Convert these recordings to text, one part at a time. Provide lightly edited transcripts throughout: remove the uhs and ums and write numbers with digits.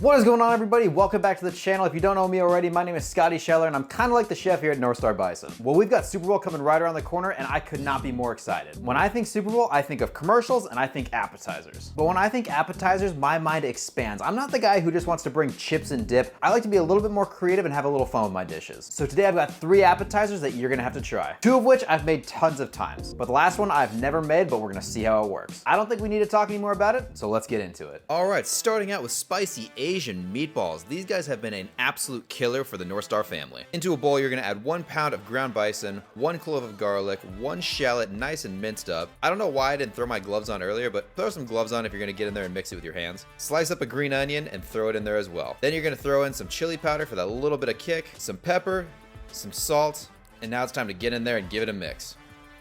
What is going on, everybody? Welcome back to the channel. If you don't know me already, my name is Scotty Scheller and I'm kind of like the chef here at North Star Bison. Well, we've got Super Bowl coming right around the corner and I could not be more excited. When I think Super Bowl, I think of commercials and I think appetizers. But when I think appetizers, my mind expands. I'm not the guy who just wants to bring chips and dip. I like to be a little bit more creative and have a little fun with my dishes. So today I've got 3 appetizers that you're gonna have to try. 2 of which I've made tons of times, but the last one I've never made, but we're gonna see how it works. I don't think we need to talk anymore about it, so let's get into it. All right, starting out with spicy Asian meatballs. These guys have been an absolute killer for the North Star family. Into a bowl, you're gonna add 1 pound of ground bison, 1 clove of garlic, 1 shallot nice and minced up. I don't know why I didn't throw my gloves on earlier, but throw some gloves on if you're gonna get in there and mix it with your hands. Slice up a green onion and throw it in there as well. Then you're gonna throw in some chili powder for that little bit of kick, some pepper, some salt, and now it's time to get in there and give it a mix.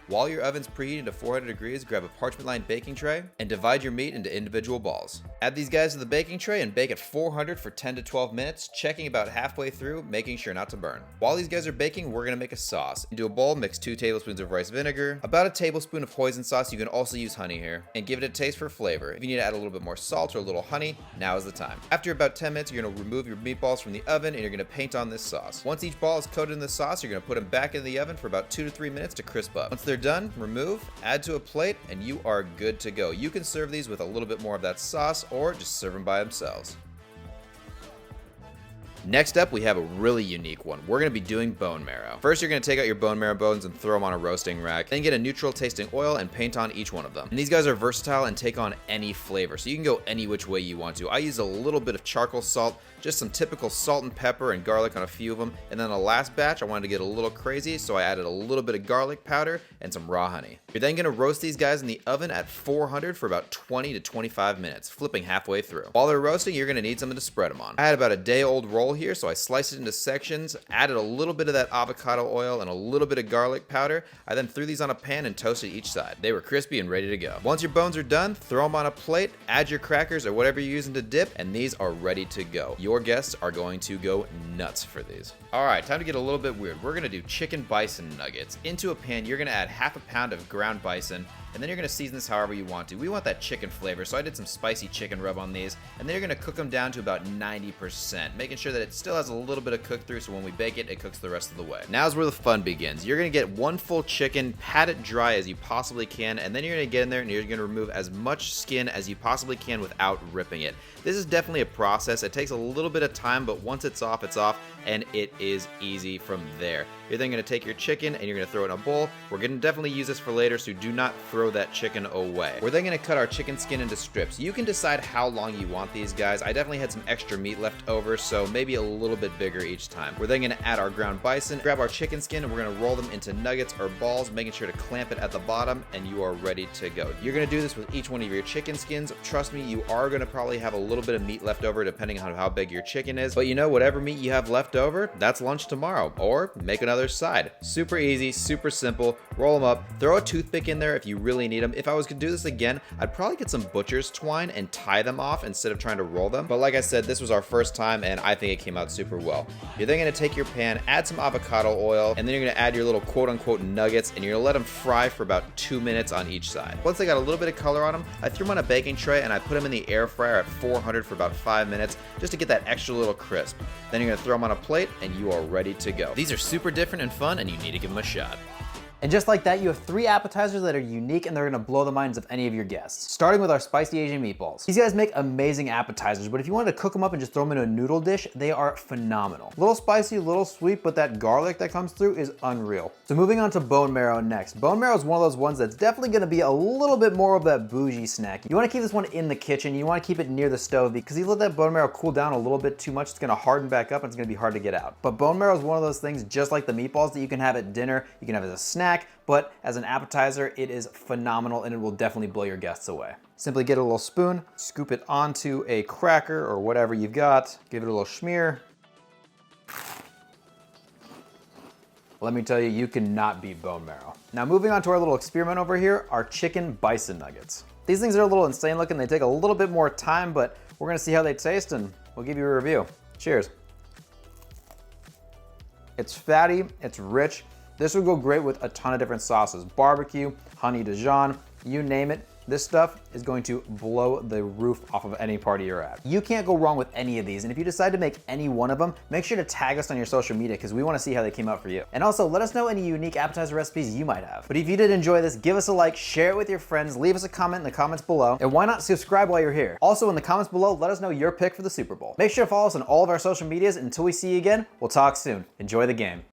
While your oven's preheating to 400 degrees, grab a parchment-lined baking tray and divide your meat into individual balls. Add these guys to the baking tray and bake at 400 for 10 to 12 minutes, checking about halfway through, making sure not to burn. While these guys are baking, we're gonna make a sauce. Into a bowl, mix 2 tablespoons of rice vinegar, about a tablespoon of hoisin sauce. You can also use honey here, and give it a taste for flavor. If you need to add a little bit more salt or a little honey, now is the time. After about 10 minutes, you're gonna remove your meatballs from the oven and you're gonna paint on this sauce. Once each ball is coated in the sauce, you're gonna put them back in the oven for about 2 to 3 minutes to crisp up. Once they're done, remove, add to a plate, and you are good to go. You can serve these with a little bit more of that sauce or just serve them by themselves. Next up, we have a really unique one. We're gonna be doing bone marrow. First, you're gonna take out your bone marrow bones and throw them on a roasting rack. Then get a neutral tasting oil and paint on each one of them. And these guys are versatile and take on any flavor, so you can go any which way you want to. I use a little bit of charcoal salt, just some typical salt and pepper and garlic on a few of them. And then the last batch, I wanted to get a little crazy, so I added a little bit of garlic powder and some raw honey. You're then gonna roast these guys in the oven at 400 for about 20 to 25 minutes, flipping halfway through. While they're roasting, you're gonna need something to spread them on. I had about a day-old roll here, so I sliced it into sections, added a little bit of that avocado oil and a little bit of garlic powder. I then threw these on a pan and toasted each side. They were crispy and ready to go. Once your bones are done, throw them on a plate, add your crackers or whatever you're using to dip, and these are ready to go. Your guests are going to go nuts for these. All right, time to get a little bit weird. We're gonna do chicken bison nuggets. Into a pan, you're gonna add half a pound of ground bison, and then you're gonna season this however you want to. We want that chicken flavor, so I did some spicy chicken rub on these, and then you're gonna cook them down to about 90%, making sure that it still has a little bit of cook through, so when we bake it, it cooks the rest of the way. Now's where the fun begins. You're gonna get 1 full chicken, pat it dry as you possibly can, and then you're gonna get in there and you're gonna remove as much skin as you possibly can without ripping it. This is definitely a process. It takes a little bit of time, but once it's off, and it is easy from there. You're then gonna take your chicken and you're gonna throw it in a bowl. We're gonna definitely use this for later, so do not throw that chicken away. We're then gonna cut our chicken skin into strips. You can decide how long you want these guys. I definitely had some extra meat left over, so maybe a little bit bigger each time. We're then gonna add our ground bison, grab our chicken skin, and we're gonna roll them into nuggets or balls, making sure to clamp it at the bottom, and you are ready to go. You're gonna do this with each one of your chicken skins. Trust me, you are gonna probably have a little bit of meat left over depending on how big your chicken is, but you know, whatever meat you have left over, that's lunch tomorrow, or make another side. Super easy, super simple. Roll them up, throw a toothpick in there if you really need them. If I was gonna do this again, I'd probably get some butcher's twine and tie them off instead of trying to roll them. But like I said, this was our first time and I think it came out super well. You're then gonna take your pan, add some avocado oil, and then you're gonna add your little quote unquote nuggets, and you're gonna let them fry for about 2 minutes on each side. Once they got a little bit of color on them, I threw them on a baking tray and I put them in the air fryer at 400 for about 5 minutes just to get that extra little crisp. Then you're gonna throw them on a plate and you are ready to go. These are super different and fun, and you need to give them a shot. And just like that, you have 3 appetizers that are unique and they're gonna blow the minds of any of your guests. Starting with our spicy Asian meatballs. These guys make amazing appetizers, but if you wanted to cook them up and just throw them in a noodle dish, they are phenomenal. A little spicy, a little sweet, but that garlic that comes through is unreal. So moving on to bone marrow next. Bone marrow is one of those ones that's definitely gonna be a little bit more of that bougie snack. You wanna keep this one in the kitchen, you wanna keep it near the stove, because if you let that bone marrow cool down a little bit too much, it's gonna harden back up and it's gonna be hard to get out. But bone marrow is one of those things, just like the meatballs, that you can have at dinner, you can have as a snack, but as an appetizer, it is phenomenal and it will definitely blow your guests away. Simply get a little spoon, scoop it onto a cracker or whatever you've got, give it a little smear. Let me tell you, you cannot beat bone marrow. Now moving on to our little experiment over here, our chicken bison nuggets. These things are a little insane looking, they take a little bit more time, but we're gonna see how they taste and we'll give you a review. Cheers. It's fatty, it's rich. This would go great with a ton of different sauces. Barbecue, honey Dijon, you name it. This stuff is going to blow the roof off of any party you're at. You can't go wrong with any of these, and if you decide to make any one of them, make sure to tag us on your social media because we want to see how they came out for you. And also, let us know any unique appetizer recipes you might have. But if you did enjoy this, give us a like, share it with your friends, leave us a comment in the comments below, and why not subscribe while you're here? Also, in the comments below, let us know your pick for the Super Bowl. Make sure to follow us on all of our social medias. Until we see you again, we'll talk soon. Enjoy the game.